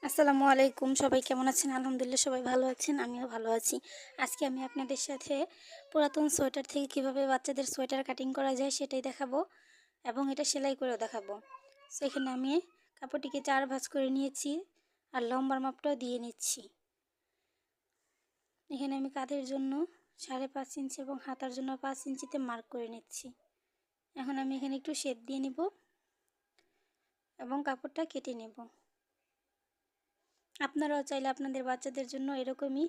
আসসালামু আলাইকুম। সবাই কেমন আছেন? আলহামদুলিল্লাহ সবাই ভালো আছেন। আমিও ভালো আছি। আজকে আমি আপনাদের সাথে পুরাতন সোয়েটার থেকে কিভাবে বাচ্চাদের সোয়েটার কাটিং করা যায় সেটাই দেখাবো এবং এটা সেলাই করেও দেখাবো। সো এখানে আমি কাপড়টিকে 4 ভাঁজ করে নিয়েছি আর লম্বার মাপটাও দিয়ে নিচ্ছি। এখানে আমি কাঁধের জন্য 5.5 ইঞ্চি এবং হাতার জন্য 5 ইঞ্চিতে মার্ক করে নিচ্ছি। এখন আমি এখানে একটু শেপ দিয়ে নিব এবং কাপড়টা কেটে নেব। আপনারাও চাইলে আপনাদের বাচ্চাদের জন্য এরকমই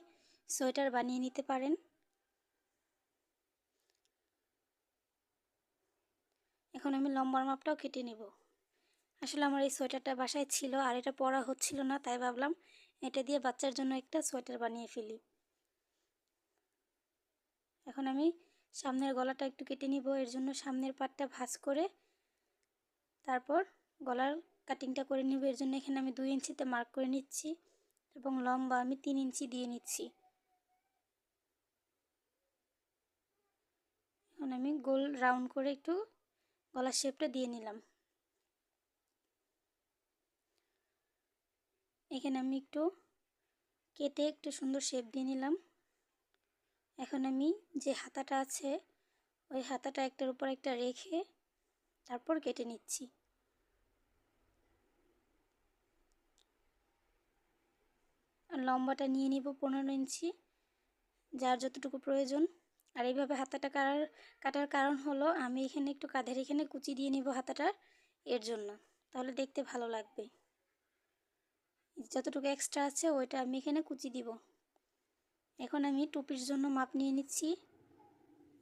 সোয়েটার বানিয়ে নিতে পারেন। এখন আমি লম্বার মাপটাও কেটে নেব। আসলে আমার এই সোয়েটারটা বাসায় ছিল আর এটা পরা হচ্ছিল না, তাই ভাবলাম এটা দিয়ে বাচ্চার জন্য একটা সোয়েটার বানিয়ে ফেলি। এখন আমি সামনের গলাটা একটু কেটে নিব। এর জন্য সামনের পাটটা ভাঁজ করে তারপর গলার কাটিংটা করে নিব। এর জন্য এখানে আমি 2 ইঞ্চিতে মার্ক করে নিচ্ছি এবং লম্বা আমি 3 ইঞ্চি দিয়ে নিচ্ছি। এখন আমি গোল রাউন্ড করে একটু গলার শেপটা দিয়ে নিলাম। এখানে আমি একটু কেটে একটু সুন্দর শেপ দিয়ে নিলাম। এখন আমি যে হাতাটা আছে ওই হাতাটা একটার উপর একটা রেখে তারপর কেটে নিচ্ছি। আর লম্বাটা নিয়ে নিব 15 ইঞ্চি, যার যতটুকু প্রয়োজন। আর এইভাবে হাতাটা কাটার কারণ হলো আমি এখানে একটু কাঁধের এখানে কুচি দিয়ে নিব হাতাটার, এর জন্য, তাহলে দেখতে ভালো লাগবে। যতটুকু এক্সট্রা আছে ওইটা আমি এখানে কুচি দিব। এখন আমি টুপির জন্য মাপ নিয়ে নিচ্ছি।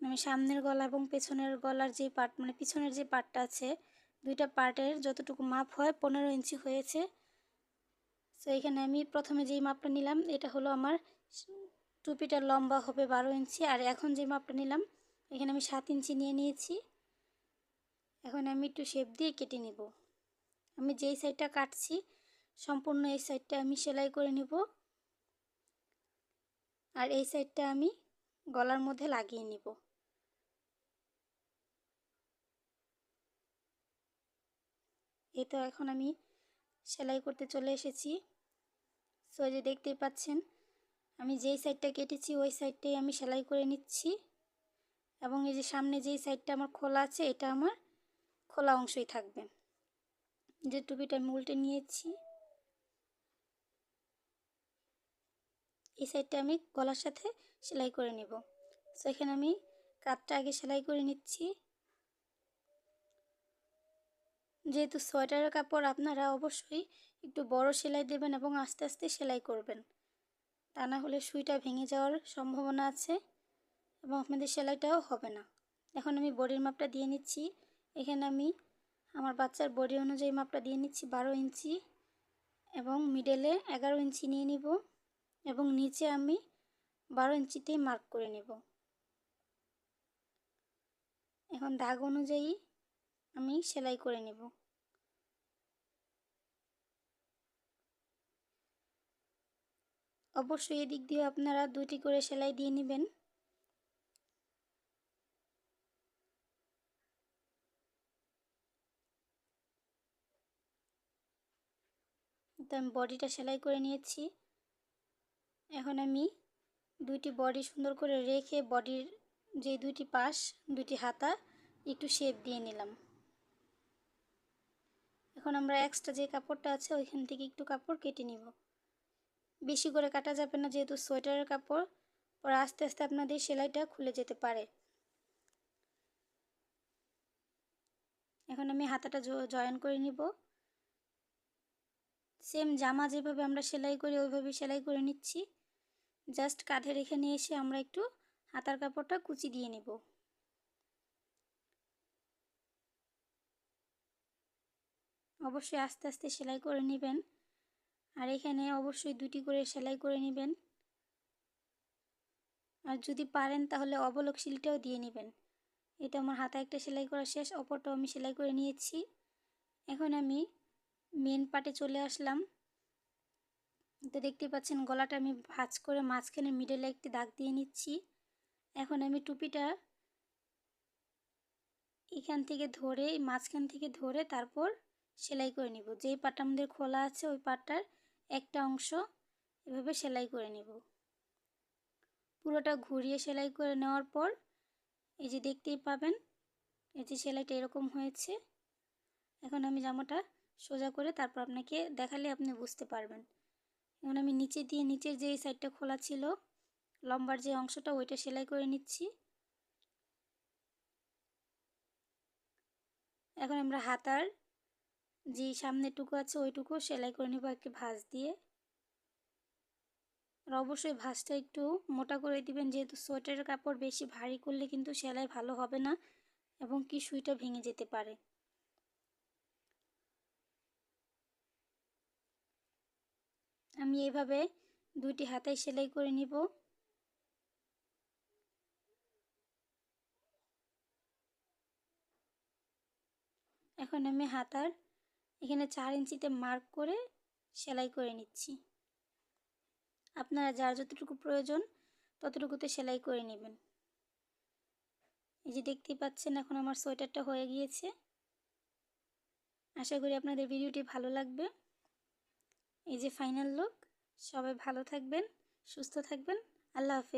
আমি সামনের গলা এবং পেছনের গলার যে পার্ট মানে পিছনের যে পার্টটা আছে দুইটা পার্টের যতটুকু মাপ হয় 15 ইঞ্চি হয়েছে। সো এখানে আমি প্রথমে যেই মাপটা নিলাম এটা হলো আমার টুপিটার লম্বা হবে 12 ইঞ্চি। আর এখন যে মাপটা নিলাম এখানে আমি 7 ইঞ্চি নিয়ে নিয়েছি। এখন আমি একটু শেপ দিয়ে কেটে নিব। আমি যেই সাইডটা কাটছি সম্পূর্ণ এই সাইডটা আমি সেলাই করে নিব আর এই সাইডটা আমি গলার মধ্যে লাগিয়ে নিব। এই তো এখন আমি সেলাই করতে চলে এসেছি। সো যে দেখতেই পাচ্ছেন আমি যেই সাইডটা কেটেছি ওই সাইডটাই আমি সেলাই করে নিচ্ছি এবং এই যে সামনে যেই সাইডটা আমার খোলা আছে এটা আমার খোলা অংশই থাকবে। যে টুপিটা আমি উল্টে নিয়েছি এই সাইডটা আমি গলার সাথে সেলাই করে নেব। সো এখানে আমি কাঁধটা আগে সেলাই করে নিচ্ছি। যেহেতু সোয়েটারের কাপড় আপনারা অবশ্যই একটু বড় সেলাই দেবেন এবং আস্তে আস্তে সেলাই করবেন, তা না হলে সুইটা ভেঙে যাওয়ার সম্ভাবনা আছে এবং আপনাদের সেলাইটাও হবে না। এখন আমি বডির মাপটা দিয়ে নিচ্ছি। এখানে আমি আমার বাচ্চার বডি অনুযায়ী মাপটা দিয়ে নিচ্ছি 12 ইঞ্চি এবং মিডলে 11 ইঞ্চি নিয়ে নিব এবং নিচে আমি 12 ইঞ্চিতেই মার্ক করে নেব। এখন দাগ অনুযায়ী আমি সেলাই করে নেব। অবশ্যই এদিক দিয়ে আপনারা 2টি করে সেলাই দিয়ে নেবেন। তো আমি বডিটা সেলাই করে নিয়েছি। এখন আমি 2টি বডি সুন্দর করে রেখে বডির যে 2টি পাশ 2টি হাতা একটু শেপ দিয়ে নিলাম। এখন আমরা এক্সট্রা যে কাপড়টা আছে ওইখান থেকে একটু কাপড় কেটে নিব। বেশি করে কাটা যাবে না, যেহেতু সোয়েটারের কাপড়, পরে আস্তে আস্তে আপনাদের সেলাইটা খুলে যেতে পারে। এখন আমি হাতাটা জয়েন করে নিব। সেম জামা যেভাবে আমরা সেলাই করি ওইভাবে সেলাই করে নিচ্ছি। জাস্ট কাঁধের এখানে এসে আমরা একটু হাতার কাপড়টা কুচি দিয়ে নেব। অবশ্যই আস্তে আস্তে সেলাই করে নেবেন আর এখানে অবশ্যই 2টি করে সেলাই করে নেবেন। আর যদি পারেন তাহলে অবলক সিলটাও দিয়ে নেবেন। এটা আমার হাতা একটা সেলাই করা শেষ, অপরটাও আমি সেলাই করে নিয়েছি। এখন আমি মেন পার্টে চলে আসলাম। তো দেখতে পাচ্ছেন গলাটা আমি ভাঁজ করে মাঝখানে মিডলে একটি দাগ দিয়ে নিচ্ছি। এখন আমি টুপিটা এখান থেকে ধরে মাঝখান থেকে ধরে তারপর সেলাই করে নিব। যেই পাটটা আমাদের খোলা আছে ওই পাটটার একটা অংশ এভাবে সেলাই করে নেব। পুরোটা ঘুরিয়ে সেলাই করে নেওয়ার পর এই যে দেখতেই পাবেন এই যে সেলাইটা এরকম হয়েছে। এখন আমি জামাটা সোজা করে তারপর আপনাকে দেখালে আপনি বুঝতে পারবেন। এখন আমি নিচে দিয়ে নিচের যে সাইডটা খোলা ছিল লম্বার যে অংশটা ওইটা সেলাই করে নিচ্ছি। এখন আমরা হাতার যে সামনেরটুকু আছে ওইটুকু সেলাই করে নেব একটি ভাঁজ দিয়ে। আর অবশ্যই ভাঁজটা একটু মোটা করে দিবেন, যেহেতু সোয়েটারের কাপড় বেশি ভারী করলে কিন্তু সেলাই ভালো হবে না এবং কি সুইটা ভেঙে যেতে পারে। আমি এইভাবে দুইটি হাতায় সেলাই করে নিব। এখন আমি হাতার এখানে 4 ইঞ্চিতে মার্ক করে সেলাই করে নিচ্ছি। আপনারা যার যতটুকু প্রয়োজন ততটুকুতে সেলাই করে নেবেন। এই যে দেখতেই পাচ্ছেন এখন আমার সোয়েটারটা হয়ে গিয়েছে। আশা করি আপনাদের ভিডিওটি ভালো লাগবে। এই যে ফাইনাল লুক। সবাই ভালো থাকবেন, সুস্থ থাকবেন। আল্লাহ হাফেজ।